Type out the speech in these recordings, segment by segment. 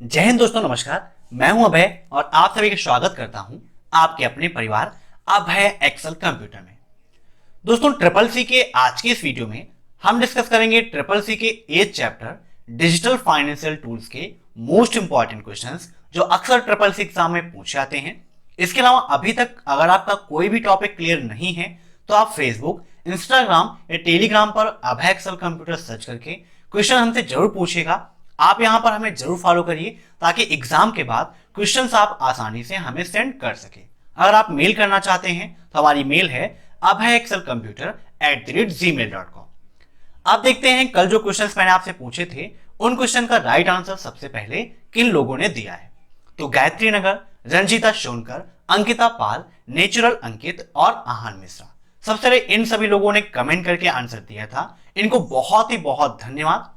जय हिंद दोस्तों, नमस्कार। मैं हूं अभय और आप सभी का स्वागत करता हूं आपके अपने परिवार अभय एक्सेल कंप्यूटर में। दोस्तों, ट्रिपल सी के आज के इस वीडियो में हम डिस्कस करेंगे ट्रिपल सी के 8th chapter digital financial tools के मोस्ट इंपॉर्टेंट क्वेश्चंस जो अक्सर ट्रिपल सी एग्जाम में पूछे जाते हैं। इसके अलावा अभी तक अगर आपका कोई भी टॉपिक क्लियर नहीं है तो आप फेसबुक, इंस्टाग्राम या टेलीग्राम पर अभय एक्सेल कंप्यूटर सर्च करके क्वेश्चन हमसे जरूर पूछेगा। आप यहां पर हमें जरूर फॉलो करिए ताकि एग्जाम के बाद क्वेश्चंस आप आसानी से हमें सेंड कर सके। अगर आप मेल करना चाहते हैं तो हमारी मेल है abhayexcelcomputer@gmail.com। अब देखते हैं कल जो क्वेश्चंस मैंने आपसे पूछे थे उन क्वेश्चन का राइट आंसर सबसे पहले किन लोगों ने दिया है। तो गायत्री नगर, रंजीता सोनकर, अंकिता पाल, नेचुरल अंकित और आहान मिश्रा। सबसे पहले इन सभी लोगों ने कमेंट करके आंसर दिया था, इनको बहुत ही बहुत धन्यवाद।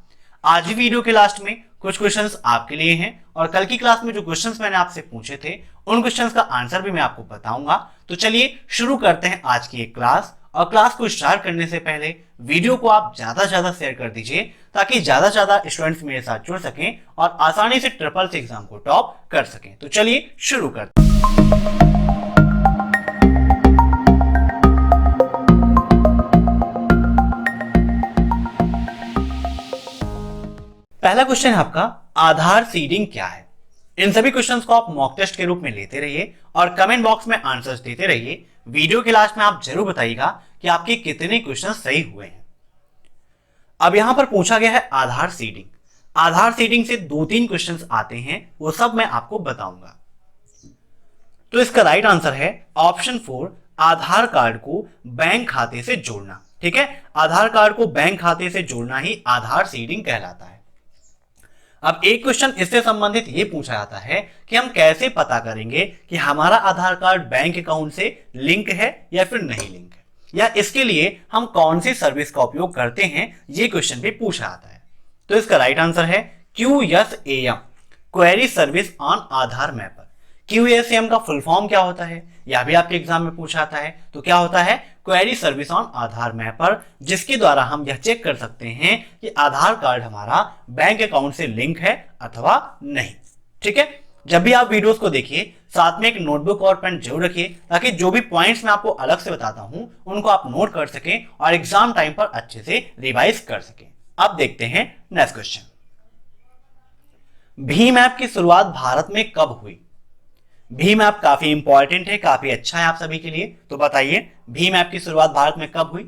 आज ही वीडियो के लास्ट में कुछ क्वेश्चंस आपके लिए हैं और कल की क्लास में जो क्वेश्चंस मैंने आपसे पूछे थे उन क्वेश्चंस का आंसर भी मैं आपको बताऊंगा। तो चलिए शुरू करते हैं आज की एक क्लास। और क्लास को स्टार्ट करने से पहले वीडियो को आप ज्यादा से ज्यादा शेयर कर दीजिए ताकि ज्यादा से ज्यादा स्टूडेंट्स मेरे साथ जुड़ सकें और आसानी से ट्रिपल सी एग्जाम को टॉप कर सकें। तो चलिए शुरू करते हैं। पहला क्वेश्चन है आपका, आधार सीडिंग क्या है। इन सभी क्वेश्चंस को आप मॉक टेस्ट के रूप में लेते रहिए और कमेंट बॉक्स में आंसर्स देते रहिए। वीडियो के लास्ट में आप जरूर बताइएगा कि आपके कितने क्वेश्चंस सही हुए हैं। अब यहां पर पूछा गया है आधार सीडिंग। आधार सीडिंग से 2-3 क्वेश्चंस आते हैं, वो सब मैं आपको बताऊंगा। तो इसका राइट आंसर है ऑप्शन 4, आधार कार्ड को बैंक खाते से जोड़ना। ठीक है, आधार कार्ड को बैंक खाते से जोड़ना ही आधार सीडिंग कहलाता है। अब एक क्वेश्चन इससे संबंधित ये पूछा जाता है कि हम कैसे पता करेंगे कि हमारा आधार कार्ड बैंक अकाउंट से लिंक है या फिर नहीं लिंक है, या इसके लिए हम कौन सी सर्विस का उपयोग करते हैं, ये क्वेश्चन भी पूछा जाता है। तो इसका राइट आंसर है QSAM, query service on Aadhaar mapper. QSAM का फुल फॉर्म क्या होता है, यह भी आपके एग्जाम में पूछा जाता है। तो क्या होता है, query service on Aadhaar mapper, जिसके द्वारा हम यह चेक कर सकते हैं कि आधार कार्ड हमारा बैंक अकाउंट से लिंक है अथवा नहीं। ठीक है, जब भी आप वीडियोस को देखिए साथ में एक नोटबुक और पेन जरूर रखिए ताकि जो भी पॉइंट्स मैं आपको अलग से बताता हूं उनको आप नोट कर सकें और एग्जाम टाइम पर अच्छे से रिवाइज कर सकें। अब देखते हैं नेक्स्ट क्वेश्चन। भीम ऐप की शुरुआत भारत में कब हुई। भीम ऐप काफी इंपॉर्टेंट है, काफी अच्छा है आप सभी के लिए। तो बताइए भीम ऐप की शुरुआत भारत में कब हुई।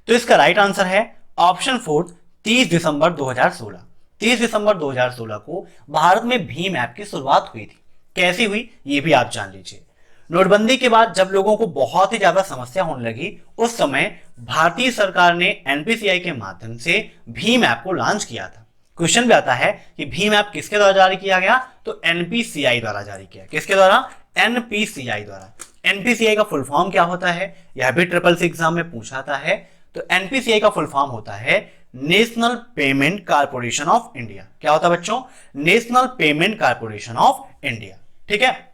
तो इसका राइट आंसर है ऑप्शन 4, 30 दिसंबर 2016। 30 दिसंबर 2016 को भारत में भीम ऐप की शुरुआत हुई थी। कैसी हुई ये भी आप जान लीजिए। नोटबंदी के बाद जब लोगों को बहुत ही ज्यादा समस्या होने लगी, उस समय भारतीय सरकार ने NPCI के माध्यम से भीम ऐप को लॉन्च किया था। क्वेश्चन भी आता है कि भीम ऐप किसके द्वारा जारी किया गया, तो NPCI द्वारा जारी किया। किसके द्वारा, NPCI द्वारा। NPCI का फुल फॉर्म क्या होता है, यह भी ट्रिपल सी एग्जाम में पूछा जाता है। तो NPCI का फुल फॉर्म होता है national payment corporation of India. क्या होता है बच्चों, national payment corporation of India. ठीक है,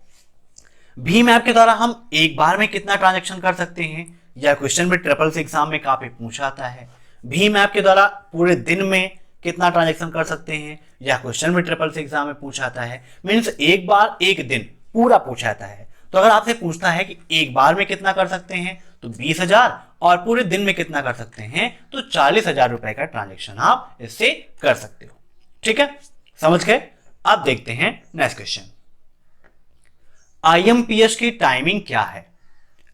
भीम ऐप के द्वारा हम एक बार में कितना ट्रांजैक्शन कर सकते हैं, यह क्वेश्चन भी ट्रिपल सी एग्जाम में काफी पूछा जाता है। भीम ऐप के द्वारा पूरे दिन में कितना ट्रांजैक्शन कर सकते हैं, यह क्वेश्चन भी ट्रिपल सी एग्जाम में पूछा जाता है। मींस एक बार एक दिन पूरा पूछा जाता है। तो अगर आपसे पूछना है कि एक बार में कितना कर सकते हैं तो 20,000, और पूरे दिन में कितना कर सकते हैं तो 40,000 रुपए का ट्रांजैक्शन आप इससे कर सकते हो। ठीक है, समझ गए। अब देखते हैं नेक्स्ट क्वेश्चन। IMPS की टाइमिंग क्या है।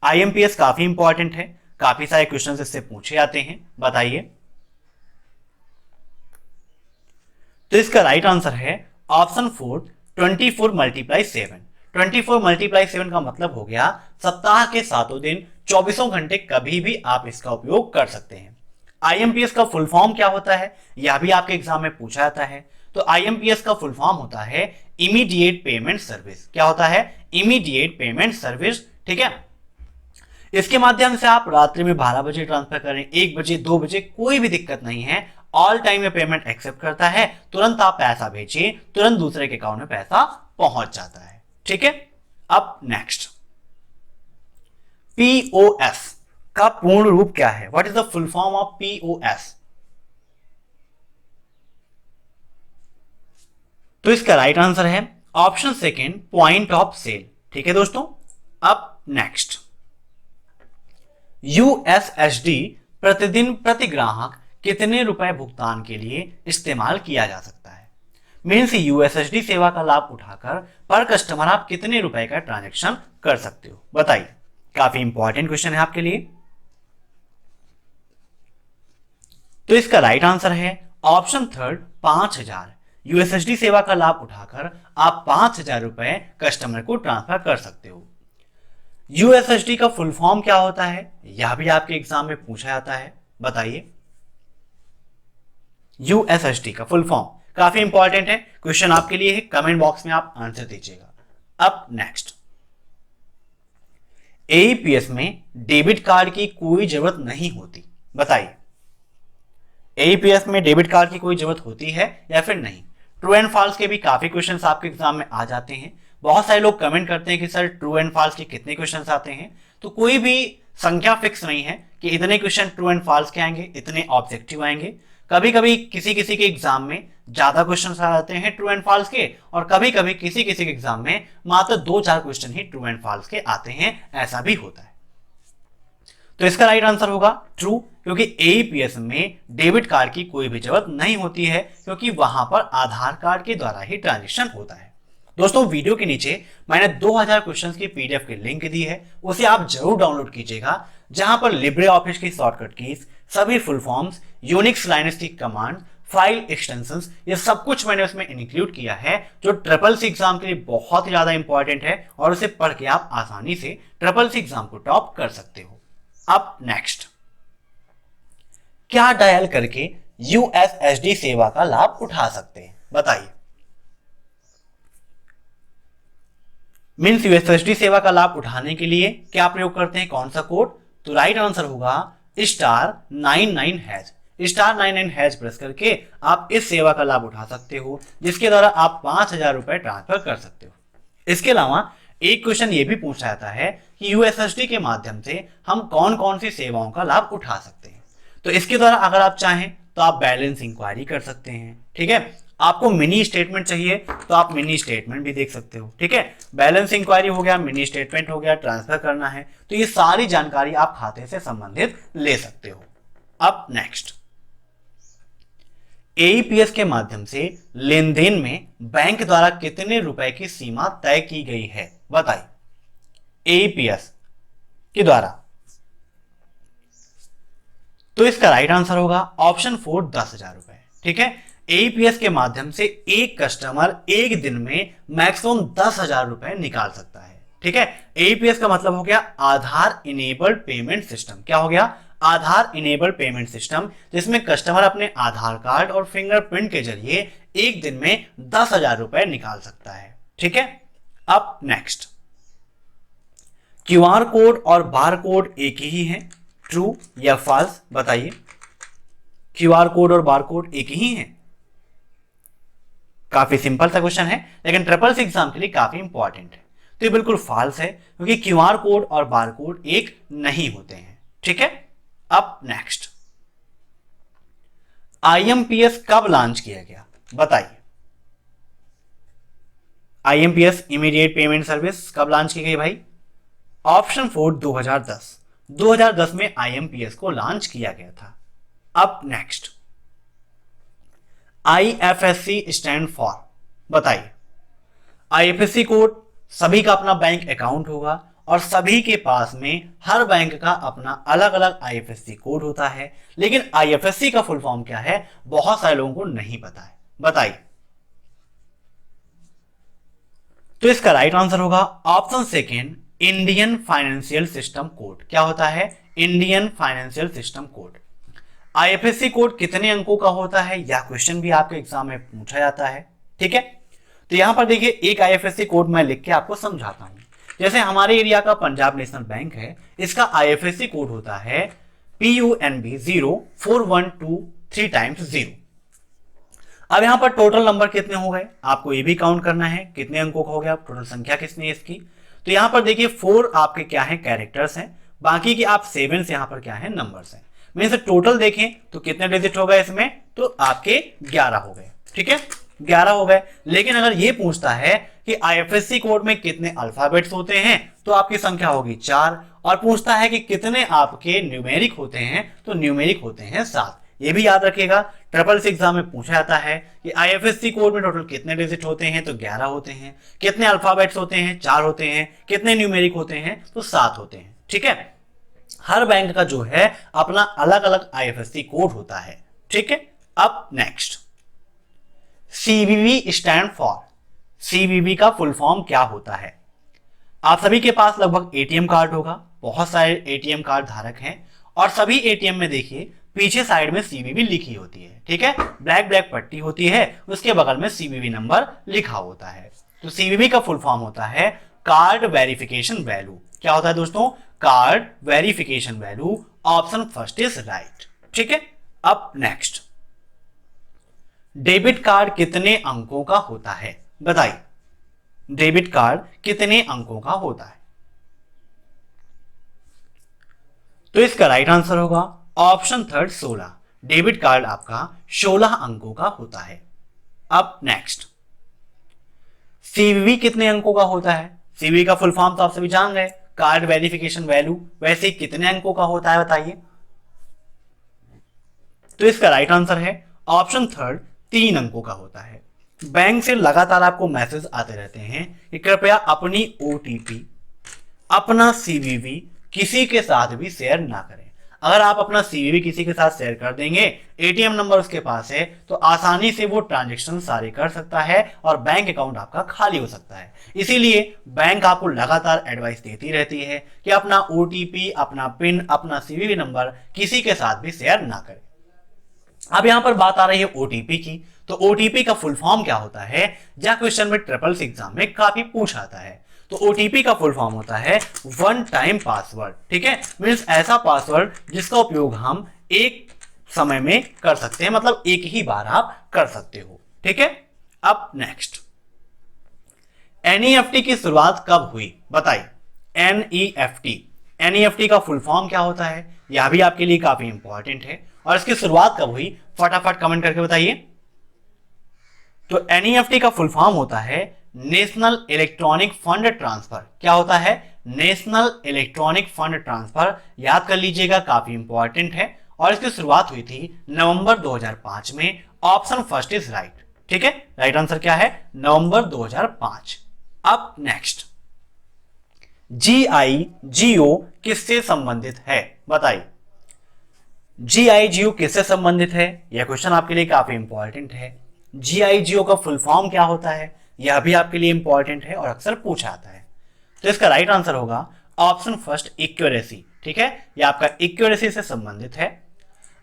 IMPS काफी इंपॉर्टेंट है, काफी सारे क्वेश्चन इससे पूछे जाते हैं। बताइए। तो इसका राइट आंसर है ऑप्शन 4, 24 × 7। 24 × 7 का मतलब हो गया सप्ताह के 7 दिन 24 घंटे कभी भी आप इसका उपयोग कर सकते हैं। IMPS का फुल फॉर्म क्या होता है, यह भी आपके एग्जाम में पूछा जाता है। तो IMPS का फुल फॉर्म होता है इमीडिएट पेमेंट सर्विस। क्या होता है, इमीडिएट पेमेंट सर्विस। ठीक है, इसके माध्यम से आप रात्रि में 12 बजे ट्रांसफर करें, 1 बजे, 2 बजे, कोई भी दिक्कत नहीं है। ऑल टाइम में पेमेंट एक्सेप्ट करता है। तुरंत आप पैसा भेजिए, तुरंत दूसरे के अकाउंट में पैसा पहुंच जाता है। ठीक है, अब नेक्स्ट, POS का पूर्ण रूप क्या है। What is the full form of POS। तो इसका राइट आंसर है option second, point of sale. ठीक है दोस्तों, अब नेक्स्ट, यूएसएसडी प्रतिदिन प्रति ग्राहक कितने रुपए भुगतान के लिए इस्तेमाल किया जा सकता है। मीन्स यूएसएसडी सेवा का लाभ उठाकर पर कस्टमर आप कितने रुपए का ट्रांजैक्शन कर सकते हो, बताइए। काफी इंपॉर्टेंट क्वेश्चन है आपके लिए। तो इसका राइट आंसर है ऑप्शन थर्ड, 5000। यूएसएसडी सेवा का लाभ उठाकर आप 5000 रुपए कस्टमर को ट्रांसफर कर सकते हो। यूएसएसडी का फुल फॉर्म क्या होता है, यह भी आपके एग्जाम में पूछा जाता है, बताइए। यूएसएसडी का फुल फॉर्म काफी इंपॉर्टेंट है, क्वेश्चन आपके लिए है, कमेंट बॉक्स में आप आंसर दीजिएगा। अब नेक्स्ट, एईपीएस में डेबिट कार्ड की कोई जरूरत नहीं होती, बताइए। एईपीएस में डेबिट कार्ड की कोई जरूरत होती है या फिर नहीं। ट्रू एंड फॉल्स के भी काफी क्वेश्चंस आपके एग्जाम में आ जाते हैं। बहुत सारे लोग कमेंट करते हैं कि सर ट्रू एंड फॉल्स के कितने क्वेश्चंस आते हैं, तो कोई भी संख्या फिक्स नहीं है कि इतने क्वेश्चन ट्रू एंड फॉल्स के आएंगे, इतने ऑब्जेक्टिव आएंगे। कभी कभी किसी किसी के एग्जाम में ज्यादा क्वेश्चंस आ जाते हैं ट्रू एंड फॉल्स के, और कभी कभी किसी किसी के एग्जाम में मात्र 2-4 क्वेश्चन ही ट्रू एंड फॉल्स के आते हैं, ऐसा भी होता है। तो इसका राइट आंसर होगा ट्रू, क्योंकि एईपीएस में डेबिट कार्ड की कोई भी जरूरत नहीं होती है, क्योंकि वहां पर आधार कार्ड के द्वारा ही ट्रांजैक्शन होता है। दोस्तों, वीडियो के नीचे मैंने 2000 क्वेश्चंस की पीडीएफ की लिंक दी है, उसे आप जरूर डाउनलोड कीजिएगा, जहां पर लिब्रे ऑफिस की शॉर्टकट कीज, सभी फुल फॉर्म्स, यूनिक्स लाइनस की कमांड, फाइल एक्सटेंशंस, ये सब कुछ मैंने उसमें इंक्लूड किया है, जो ट्रिपल-सी एग्जाम के लिए बहुत ही ज्यादा इंपॉर्टेंट है, और उसे पढ़ के आप आसानी से ट्रिपल-सी एग्जाम को टॉप कर सकते हो। अब नेक्स्ट, क्या डायल करके यूएसएसडी सेवा का लाभ उठा सकते हैं, बताइए। मीन्स यूएसएसडी सेवा का लाभ उठाने के लिए क्या प्रयोग करते हैं, कौन सा कोड, तो राइट आंसर होगा *99#। *99# प्रेस करके आप इस सेवा का लाभ उठा सकते हो, जिसके द्वारा आप 5000 रुपए ट्रांसफर कर सकते हो। इसके अलावा एक क्वेश्चन ये भी पूछा जाता है कि यूएसएसडी के माध्यम से हम कौन कौन सी सेवाओं का लाभ उठा सकते हैं। तो इसके द्वारा अगर आप चाहें तो आप बैलेंस इंक्वायरी कर सकते हैं, ठीक है। आपको मिनी स्टेटमेंट चाहिए तो आप मिनी स्टेटमेंट भी देख सकते हो, ठीक है। बैलेंस इंक्वायरी हो गया, मिनी स्टेटमेंट हो गया, ट्रांसफर करना है, तो ये सारी जानकारी आप खाते से संबंधित ले सकते हो। अब नेक्स्ट, एईपीएस के माध्यम से लेन देन में बैंक द्वारा कितने रुपए की सीमा तय की गई है, बताइए। एईपीएस के द्वारा, तो इसका राइट आंसर होगा ऑप्शन 4, 10,000 रुपए, ठीक है। एईपीएस के माध्यम से एक कस्टमर एक दिन में मैक्सिमम 10,000 रुपए निकाल सकता है, ठीक है। एईपीएस का मतलब हो गया आधार इनेबल्ड पेमेंट सिस्टम। क्या हो गया, आधार इनेबल्ड पेमेंट सिस्टम, जिसमें कस्टमर अपने आधार कार्ड और फिंगरप्रिंट के जरिए एक दिन में 10,000 रुपए निकाल सकता है, ठीक है। अब नेक्स्ट, क्यूआर कोड और बार कोड एक ही है, ट्रू या फॉल्स, बताइए। क्यूआर कोड और बार कोड एक ही है। काफी सिंपल सा क्वेश्चन है, लेकिन ट्रिपल-सी एग्जाम के लिए काफी इंपॉर्टेंट है। तो ये बिल्कुल फॉल्स है, क्योंकि क्यूआर कोड और बार कोड एक नहीं होते हैं, ठीक है। अब नेक्स्ट, आईएमपीएस कब लॉन्च किया गया, बताइए। आईएमपीएस इमीडिएट पेमेंट सर्विस कब लॉन्च की गई भाई, ऑप्शन 4, 2010। 2010 में आईएमपीएस को लॉन्च किया गया था। अब नेक्स्ट, आईएफएससी स्टैंड फॉर, बताइए। आईएफएससी कोड, सभी का अपना बैंक अकाउंट होगा और सभी के पास में हर बैंक का अपना अलग अलग आईएफएससी कोड होता है, लेकिन आईएफएससी का फुल फॉर्म क्या है बहुत सारे लोगों को नहीं पता है, बताइए। तो इसका राइट आंसर होगा option second, Indian financial system code. क्या होता है, Indian financial system code. IFSC code कितने अंकों का होता है, यह क्वेश्चन भी आपके एग्जाम में पूछा जाता है, ठीक है। तो यहां पर देखिए, एक आईएफएससी कोड मैं लिख के आपको समझाता हूं। जैसे हमारे एरिया का पंजाब नेशनल बैंक है, इसका आईएफएससी कोड होता है PUNB 04123 टाइम्स 0। अब यहां पर टोटल नंबर कितने हो गए, आपको ये भी काउंट करना है कितने अंकों का हो गया, टोटल संख्या कितनी है इसकी। तो यहां पर देखिए 4 आपके क्या है, कैरेक्टर्स हैं, बाकी के आप 7 यहां पर क्या है, नंबर्स हैं। मैं इसे टोटल देखें तो कितने डिजिट हो गए इसमें, तो आपके 11 हो गए, ठीक है। 11 हो गए। लेकिन अगर ये पूछता है कि आईएफएससी कोड में कितने अल्फाबेट्स होते हैं तो आपकी संख्या होगी 4, और पूछता है कि कितने आपके न्यूमेरिक होते हैं तो न्यूमेरिक होते हैं 7। ये भी याद रखिएगा, ट्रिपल सी एग्जाम में पूछा जाता है कि आईएफएससी कोड में टोटल कितने डिजिट होते हैं तो 11 होते हैं, कितने अल्फाबेट्स होते हैं 4 होते हैं, कितने न्यूमेरिक होते हैं तो 7 होते हैं। ठीक है, हर बैंक का जो है अपना अलग अलग आईएफएससी कोड होता है। ठीक है, अब next, CVV stand for, CVV का फुल फॉर्म क्या होता है? आप सभी के पास लगभग एटीएम कार्ड होगा, बहुत सारे एटीएम कार्ड धारक हैं, और सभी एटीएम में देखिए पीछे साइड में सीवीवी लिखी होती है। ठीक है, ब्लैक ब्लैक पट्टी होती है, उसके बगल में सीवीवी नंबर लिखा होता है। तो सीवीवी का फुल फॉर्म होता है कार्ड वेरिफिकेशन वैल्यू। क्या होता है दोस्तों? Card verification value. Option first is right. ठीक है, अब नेक्स्ट, डेबिट कार्ड कितने अंकों का होता है? बताइए, डेबिट कार्ड कितने अंकों का होता है? तो इसका राइट आंसर होगा ऑप्शन थर्ड 16। डेबिट कार्ड आपका 16 अंकों का होता है। अब नेक्स्ट, सीवीवी कितने अंकों का होता है? सीवीवी का फुल फॉर्म तो आप सभी जान गए, कार्ड वेरिफिकेशन वैल्यू। वैसे कितने अंकों का होता है बताइए? तो इसका राइट आंसर है ऑप्शन थर्ड 3 अंकों का होता है। बैंक से लगातार आपको मैसेज आते रहते हैं कि कृपया अपनी ओटीपी, अपना सीवीवी किसी के साथ भी शेयर ना करें। अगर आप अपना सीवीवी किसी के साथ शेयर कर देंगे, एटीएम नंबर उसके पास है, तो आसानी से वो ट्रांजैक्शन सारे कर सकता है और बैंक अकाउंट आपका खाली हो सकता है। इसीलिए बैंक आपको लगातार एडवाइस देती रहती है कि अपना ओटीपी, अपना पिन, अपना सीवीवी नंबर किसी के साथ भी शेयर ना करें। अब यहां पर बात आ रही है ओटीपी की, तो ओटीपी का फुल फॉर्म क्या होता है? या क्वेश्चन में ट्रिपल सी एग्जाम में काफी पूछा आता है। तो ओटीपी का फुल फॉर्म होता है वन टाइम पासवर्ड। ठीक है, मींस ऐसा पासवर्ड जिसका उपयोग हम एक समय में कर सकते हैं, मतलब एक ही बार आप कर सकते हो। ठीक है, अब नेक्स्ट, एनईएफटी की शुरुआत कब हुई? बताइए, एनईएफटी, एनईएफटी का फुल फॉर्म क्या होता है? यह भी आपके लिए काफी इंपॉर्टेंट है, और इसकी शुरुआत कब हुई फटाफट कमेंट करके बताइए। तो एनईएफटी का फुल फॉर्म होता है नेशनल इलेक्ट्रॉनिक फंड ट्रांसफर। क्या होता है? National electronic fund transfer. याद कर लीजिएगा, काफी इंपॉर्टेंट है, और इसकी शुरुआत हुई थी नवंबर 2005 में। Option first is right. ठीक है, राइट आंसर क्या है? नवंबर 2005। अब नेक्स्ट, जीआईजीओ किससे संबंधित है? बताइए, जीआईजीओ किससे संबंधित है? यह क्वेश्चन आपके लिए काफी इंपॉर्टेंट है। जीआईजीओ का फुल फॉर्म क्या होता है? यह भी आपके लिए इंपॉर्टेंट है और अक्सर पूछा आता है। तो इसका राइट आंसर होगा ऑप्शन फर्स्ट एक्यूरेसी। ठीक है, यह आपका एक्यूरेसी से संबंधित है।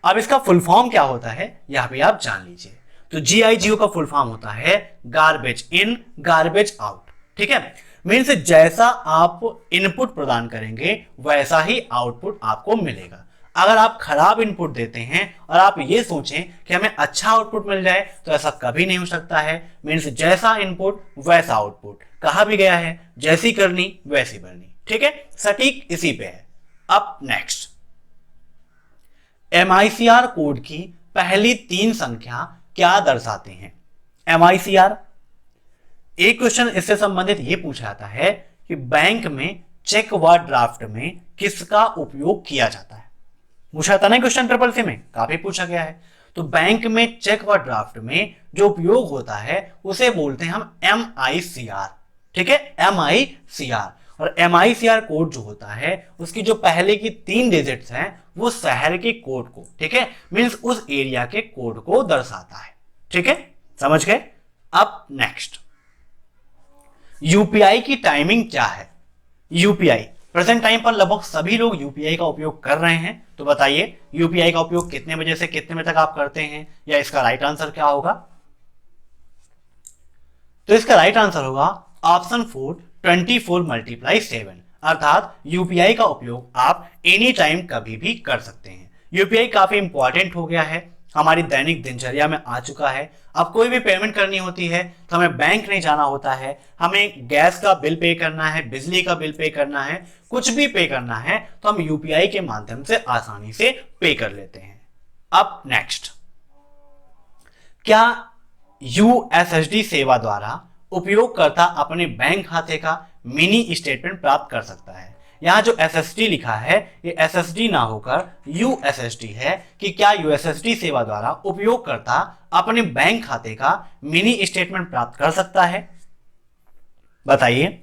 अब इसका फुल फॉर्म क्या होता है यह भी आप जान लीजिए। तो जीआईजीओ का फुल फॉर्म होता है गार्बेज इन गार्बेज आउट। ठीक है, मीन्स जैसा आप इनपुट प्रदान करेंगे वैसा ही आउटपुट आपको मिलेगा। अगर आप खराब इनपुट देते हैं और आप ये सोचें कि हमें अच्छा आउटपुट मिल जाए, तो ऐसा कभी नहीं हो सकता है। मीन्स जैसा इनपुट वैसा आउटपुट। कहा भी गया है जैसी करनी वैसी भरनी। ठीक है, सटीक इसी पे है। अब नेक्स्ट, एमआईसीआर कोड की पहली 3 संख्या क्या दर्शाते हैं? एमआईसीआर, एक क्वेश्चन इससे संबंधित यह पूछा जाता है कि बैंक में चेक व ड्राफ्ट में किसका उपयोग किया जाता है? पूछा था ना क्वेश्चन ट्रिपल सी में, काफी पूछा गया है। तो बैंक में चेक व ड्राफ्ट में जो उपयोग होता है उसे बोलते हैं हम एमआईसीआर। ठीक है, एमआईसीआर। और एमआईसीआर कोड जो होता है उसकी जो पहले की 3 डिजिट्स हैं वो शहर के कोड को, ठीक है, मींस उस एरिया के कोड को दर्शाता है। ठीक है, समझ गए? अब नेक्स्ट, यूपीआई की टाइमिंग क्या है? यूपीआई प्रेजेंट टाइम पर लगभग सभी लोग यूपीआई का उपयोग कर रहे हैं। तो बताइए यूपीआई का उपयोग कितने बजे से कितने बजे तक आप करते हैं, या इसका राइट आंसर क्या होगा? तो इसका राइट आंसर होगा ऑप्शन 4 24 × 7, अर्थात यूपीआई का उपयोग आप एनी टाइम कभी भी कर सकते हैं। यूपीआई काफी इंपॉर्टेंट हो गया है, हमारी दैनिक दिनचर्या में आ चुका है। अब कोई भी पेमेंट करनी होती है तो हमें बैंक नहीं जाना होता है, हमें गैस का बिल पे करना है, बिजली का बिल पे करना है, कुछ भी पे करना है तो हम यूपीआई के माध्यम से आसानी से पे कर लेते हैं। अब नेक्स्ट, क्या यूएसएसडी सेवा द्वारा उपयोगकर्ता अपने बैंक खाते का मिनी स्टेटमेंट प्राप्त कर सकता है। यहाँ जो एसएसडी लिखा है ये एसएसडी ना होकर यूएसएसडी है कि क्या यूएसएसडी सेवा द्वारा उपयोगकर्ता अपने बैंक खाते का मिनी स्टेटमेंट प्राप्त कर सकता है? बताइए।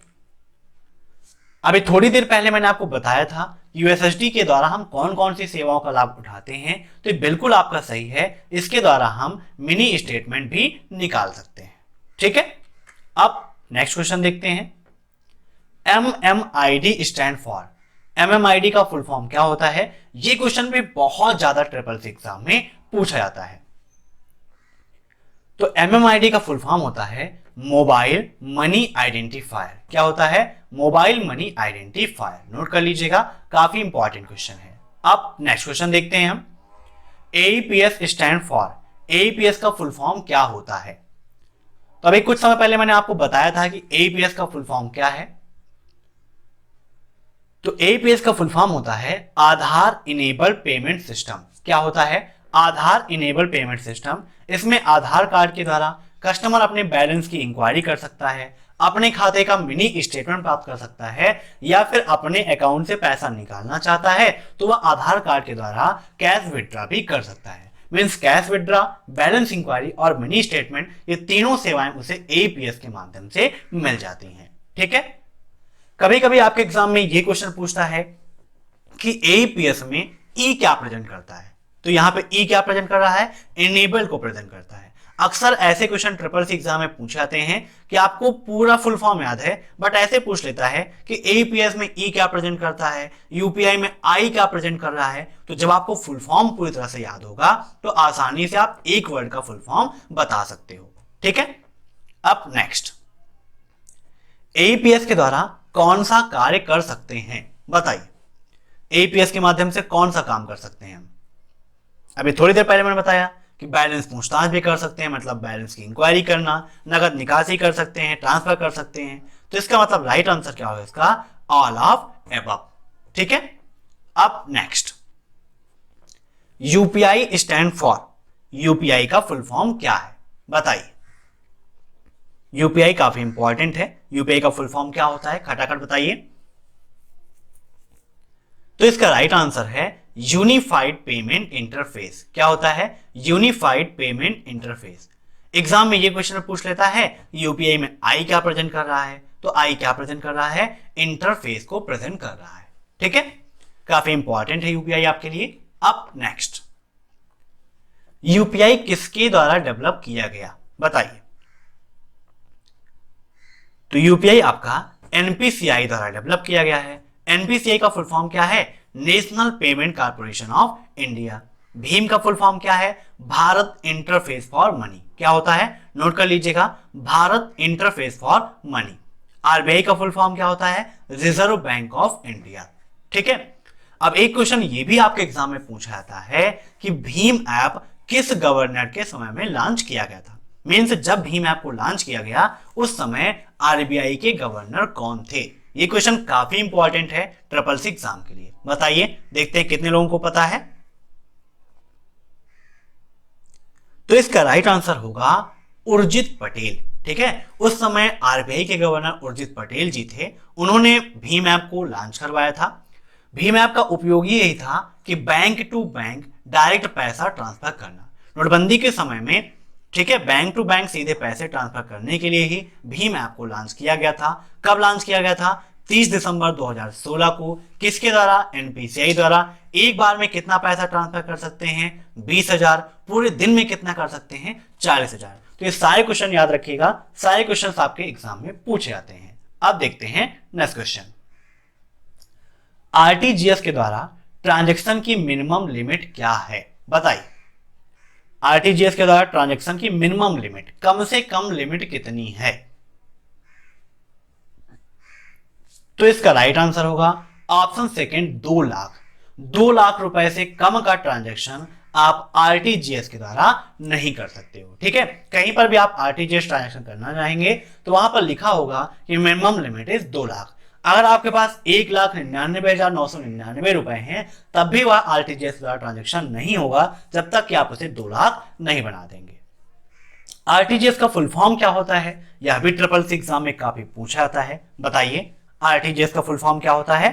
अभी थोड़ी देर पहले मैंने आपको बताया था यूएसएसडी के द्वारा हम कौन कौन सी सेवाओं का लाभ उठाते हैं, तो ये बिल्कुल आपका सही है। इसके द्वारा हम मिनी स्टेटमेंट भी निकाल सकते हैं। ठीक है, अब नेक्स्ट क्वेश्चन देखते हैं। MMID स्टैंड फॉर, MMID का फुल फॉर्म क्या होता है? ये क्वेश्चन भी बहुत ज्यादा ट्रिपल सी एग्जाम में पूछा जाता है। तो MMID का फुल फॉर्म होता है मोबाइल मनी आइडेंटिफायर। क्या होता है? Mobile money identifier. नोट कर लीजिएगा, काफी इंपॉर्टेंट क्वेश्चन है। अब नेक्स्ट क्वेश्चन देखते हैं हम। AEPS स्टैंड फॉर, AEPS का फुल फॉर्म क्या होता है? तो अभी कुछ समय पहले मैंने आपको बताया था कि AEPS का फुल फॉर्म क्या है। तो AEPS का फुल फॉर्म होता है आधार इनेबल पेमेंट सिस्टम। क्या होता है? आधार इनेबल पेमेंट सिस्टम। इसमें आधार कार्ड के द्वारा कस्टमर अपने बैलेंस की इंक्वायरी कर सकता है, अपने खाते का मिनी स्टेटमेंट प्राप्त कर सकता है, या फिर अपने अकाउंट से पैसा निकालना चाहता है तो वह आधार कार्ड के द्वारा कैश विड्रॉ भी कर सकता है। Means cash withdraw, balance inquiry और मिनी स्टेटमेंट, ये तीनों सेवाएं उसे AEPS के माध्यम से मिल जाती हैं। ठीक है, कभी कभी आपके एग्जाम में ये क्वेश्चन पूछता है कि AEPS में ई क्या प्रेजेंट करता है। तो यहां पे ई क्या प्रेजेंट कर रहा है? इनेबल को प्रेजेंट करता है। अक्सर ऐसे क्वेश्चन ट्रिपल सी एग्जाम में पूछे जाते हैं कि आपको पूरा फुल फॉर्म याद है, बट ऐसे पूछ लेता है कि AEPS में ई क्या प्रेजेंट करता है, यूपीआई में आई क्या प्रेजेंट कर रहा है। तो जब आपको फुल फॉर्म पूरी तरह से याद होगा तो आसानी से आप एक वर्ड का फुल फॉर्म बता सकते हो। ठीक है, अब नेक्स्ट, AEPS के द्वारा कौन सा कार्य कर सकते हैं? बताइए, AEPS के माध्यम से कौन सा काम कर सकते हैं हम? अभी थोड़ी देर पहले मैंने बताया कि बैलेंस पूछताछ भी कर सकते हैं, मतलब बैलेंस की इंक्वायरी करना, नगद निकासी कर सकते हैं, ट्रांसफर कर सकते हैं। तो इसका मतलब राइट आंसर क्या होगा इसका? All of above. ठीक है, अब next, UPI stand for, UPI का फुल फॉर्म क्या है? बताइए। यूपीआई काफी इंपॉर्टेंट है। यूपीआई का फुल फॉर्म क्या होता है? खटाखट बताइए। तो इसका राइट आंसर है यूनिफाइड पेमेंट इंटरफेस। क्या होता है? Unified payment interface. एग्जाम में ये क्वेश्चन पूछ लेता है यूपीआई में आई क्या प्रेजेंट कर रहा है। तो आई क्या प्रेजेंट कर रहा है? इंटरफेस को प्रेजेंट कर रहा है। ठीक है, काफी इंपॉर्टेंट है यूपीआई आपके लिए। अब नेक्स्ट, यूपीआई किसके द्वारा डेवलप किया गया? बताइए। तो यूपीआई आपका एनपीसीआई द्वारा डेवलप किया गया है। एनपीसीआई का फुल फॉर्म क्या है? National payment corporation of India. Bhim का फुल फॉर्म क्या है? Bharat interface for money. क्या होता है? नोट कर लीजिएगा, Bharat interface for money. RBI का फुल फॉर्म क्या होता है? Reserve bank of India. ठीक है, अब एक क्वेश्चन ये भी आपके एग्जाम में पूछा जाता है कि भीम ऐप किस गवर्नर के समय में लॉन्च किया गया था। मीन्स जब भीम ऐप को लॉन्च किया गया उस समय आरबीआई के गवर्नर कौन थे? ये क्वेश्चन काफी इंपॉर्टेंट है ट्रिपल सी एग्जाम के लिए। बताइए, देखते हैं कितने लोगों को पता है। तो इसका राइट आंसर होगा उर्जित पटेल। ठीक है, उस समय आरबीआई के गवर्नर उर्जित पटेल जी थे। उन्होंने भीम ऐप को लॉन्च करवाया था। भीम ऐप का उपयोग यही था कि बैंक टू बैंक डायरेक्ट पैसा ट्रांसफर करना। नोटबंदी के समय में, ठीक है, बैंक टू बैंक सीधे पैसे ट्रांसफर करने के लिए ही भीम ऐप को लॉन्च किया गया था। कब लॉन्च किया गया था? 30 दिसंबर 2016 को। किसके द्वारा? एनपीसीआई द्वारा। एक बार में कितना पैसा ट्रांसफर कर सकते हैं? 20,000। पूरे दिन में कितना कर सकते हैं? 40,000। तो ये सारे क्वेश्चन याद रखिएगा, सारे क्वेश्चन आपके एग्जाम में पूछे जाते हैं। अब देखते हैं नेक्स्ट क्वेश्चन। आरटीजीएस के द्वारा ट्रांजेक्शन की मिनिमम लिमिट क्या है? बताइए। आरटीजीएस के द्वारा ट्रांजैक्शन की मिनिमम लिमिट, कम से कम लिमिट कितनी है? तो इसका राइट आंसर होगा ऑप्शन सेकंड, 2 लाख। 2 लाख रुपए से कम का ट्रांजैक्शन आप आरटीजीएस के द्वारा नहीं कर सकते हो। ठीक है, कहीं पर भी आप आरटीजीएस ट्रांजैक्शन करना चाहेंगे तो वहां पर लिखा होगा कि मिनिमम लिमिट इज 2 लाख। अगर आपके पास 1,99,999 रुपए हैं तब भी वह आरटीजीएस द्वारा ट्रांजैक्शन नहीं होगा जब तक कि आप उसे 2 लाख नहीं बना देंगे। आरटीजीएस का फुल फॉर्म क्या होता है? यह भी ट्रिपल सी एग्जाम में काफी पूछा जाता है। बताइए आरटीजीएस का फुल फॉर्म क्या होता है?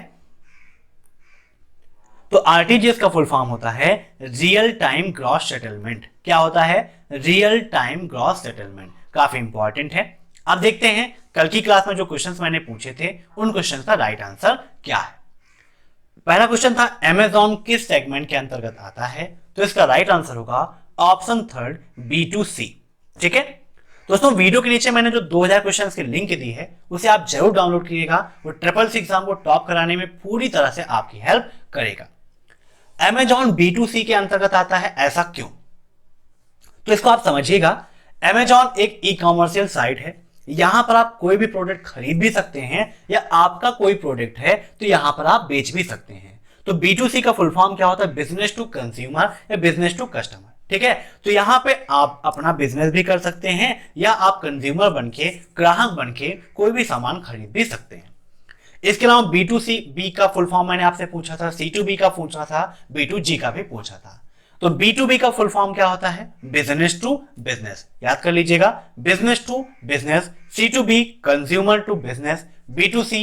तो आरटीजीएस का फुल फॉर्म होता है रियल टाइम ग्रॉस सेटलमेंट। क्या होता है? Real time gross settlement. काफी इंपॉर्टेंट है। अब देखते हैं कल की क्लास में जो क्वेश्चंस मैंने पूछे थे उन क्वेश्चंस का राइट आंसर क्या है। पहला क्वेश्चन था अमेजॉन किस सेगमेंट के अंतर्गत आता है? तो इसका राइट आंसर होगा ऑप्शन थर्ड B2C। ठीक है दोस्तों, वीडियो के नीचे मैंने जो 2000 क्वेश्चंस की लिंक दी है उसे आप जरूर डाउनलोड कीजिएगा। वो ट्रिपल सी एग्जाम को टॉप कराने में पूरी तरह से आपकी हेल्प करेगा। अमेजॉन B2C के अंतर्गत आता है, ऐसा क्यों? तो इसको आप समझिएगा। अमेजॉन एक ई कॉमर्शियल साइट है। यहां पर आप कोई भी प्रोडक्ट खरीद भी सकते हैं या आपका कोई प्रोडक्ट है तो यहां पर आप बेच भी सकते हैं। तो B2C का फुल फॉर्म क्या होता है? बिजनेस टू कंज्यूमर या बिजनेस टू कस्टमर। ठीक है, तो यहां पे आप अपना बिजनेस भी कर सकते हैं या आप कंज्यूमर बनके, ग्राहक बनके कोई भी सामान खरीद भी सकते हैं। इसके अलावा B2C B का फुल फॉर्म मैंने आपसे पूछा था, C2B का पूछा था, B2G का भी पूछा था। तो B2B का फुल फॉर्म क्या होता है? Business to business. याद कर लीजिएगा, business to business, C2B consumer to business, B2C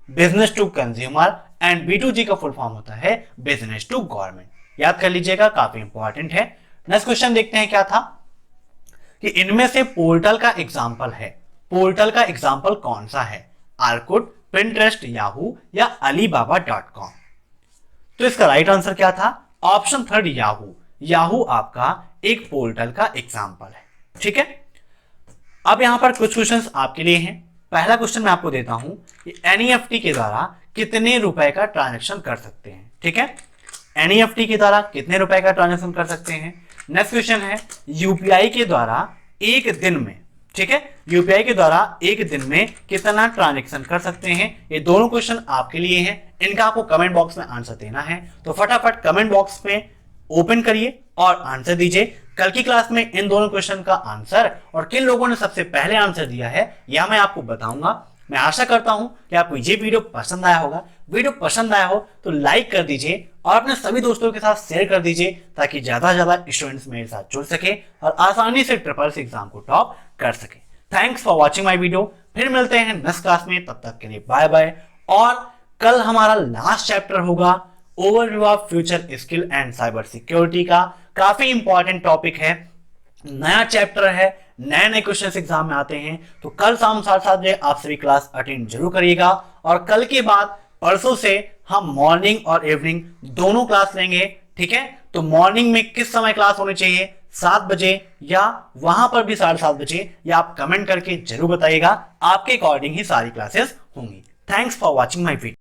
business to consumer and B2G का फुल फॉर्म होता है बिजनेस टू गवर्नमेंट। याद कर लीजिएगा, काफी इंपॉर्टेंट है। नेक्स्ट क्वेश्चन देखते हैं क्या था कि इनमें से पोर्टल का एग्जांपल है। पोर्टल का एग्जांपल कौन सा है? आर्कुट, पिंटरेस्ट, याहू या alibaba.com। तो इसका राइट आंसर क्या था? Option third Yahoo. याहू आपका एक पोर्टल का एग्जांपल है। ठीक है, अब यहां पर कुछ क्वेश्चंस आपके लिए हैं। पहला क्वेश्चन मैं आपको देता हूं कि एनईएफटी के द्वारा कितने रुपए का ट्रांजैक्शन कर सकते हैं। ठीक है, एनईएफटी के द्वारा कितने रुपए का ट्रांजैक्शन कर सकते हैं। नेक्स्ट क्वेश्चन है यूपीआई के द्वारा एक दिन में, ठीक है, यूपीआई के द्वारा एक दिन में कितना ट्रांजैक्शन कर सकते हैं। ये दोनों क्वेश्चन आपके लिए हैं, इनका आपको कमेंट बॉक्स में आंसर देना है। तो फटाफट कमेंट बॉक्स में ओपन करिए और आंसर दीजिए। कल की क्लास में इन दोनों क्वेश्चन का आंसर और किन लोगों ने सबसे पहले आंसर दिया है यह मैं आपको बताऊंगा। मैं आशा करता हूं कि आपको ये वीडियो पसंद आया होगा। वीडियो पसंद आया हो तो लाइक कर दीजिए और अपने सभी दोस्तों के साथ शेयर कर दीजिए ताकि ज्यादा से ज्यादा स्टूडेंट्स मेरे साथ जुड़ सके और आसानी से ट्रिपल सी एग्जाम को टॉप कर सके। Thanks for watching my video. फिर मिलते हैं नेक्स्ट क्लास में, तब तक के लिए बाय बाय। और कल हमारा लास्ट चैप्टर होगा overview of future skill and cyber security का। काफी इंपॉर्टेंट टॉपिक है, नया चैप्टर है, नए नए क्वेश्चन एग्जाम में आते हैं। तो कल शाम 7:30 बजे आप सभी क्लास अटेंड जरूर करिएगा। और कल के बाद परसों से हम मॉर्निंग और इवनिंग दोनों क्लास लेंगे। ठीक है, तो मॉर्निंग में किस समय क्लास होनी चाहिए, 7 बजे या वहां पर भी 7:30 बजे, या आप कमेंट करके जरूर बताइएगा। आपके अकॉर्डिंग ही सारी क्लासेस होंगी। Thanks for watching my video.